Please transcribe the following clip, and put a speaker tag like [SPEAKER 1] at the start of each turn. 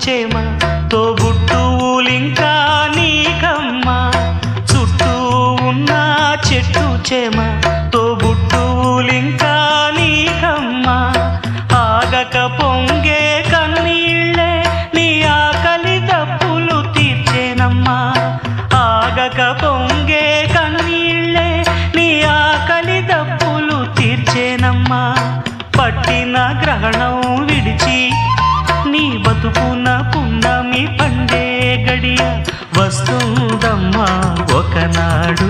[SPEAKER 1] చేమ తోబుట్టువులింకా నీకమ్మా చుట్టూ ఉన్న చెట్టు చేమ తోబుట్టువులింకా నీకమ్మా ఆగక పొంగే కన్నీళ్ళే నీ ఆకలి దప్పులు తీర్చేనమ్మా ఆగక పొంగే కన్నీళ్ళే నీ ఆకలి దప్పులు తీర్చేనమ్మా పట్టిన గ్రహణం విడిచి నీ బతుకున పున్నమి పండే గడియ వస్తుందమ్మా ఒకనాడు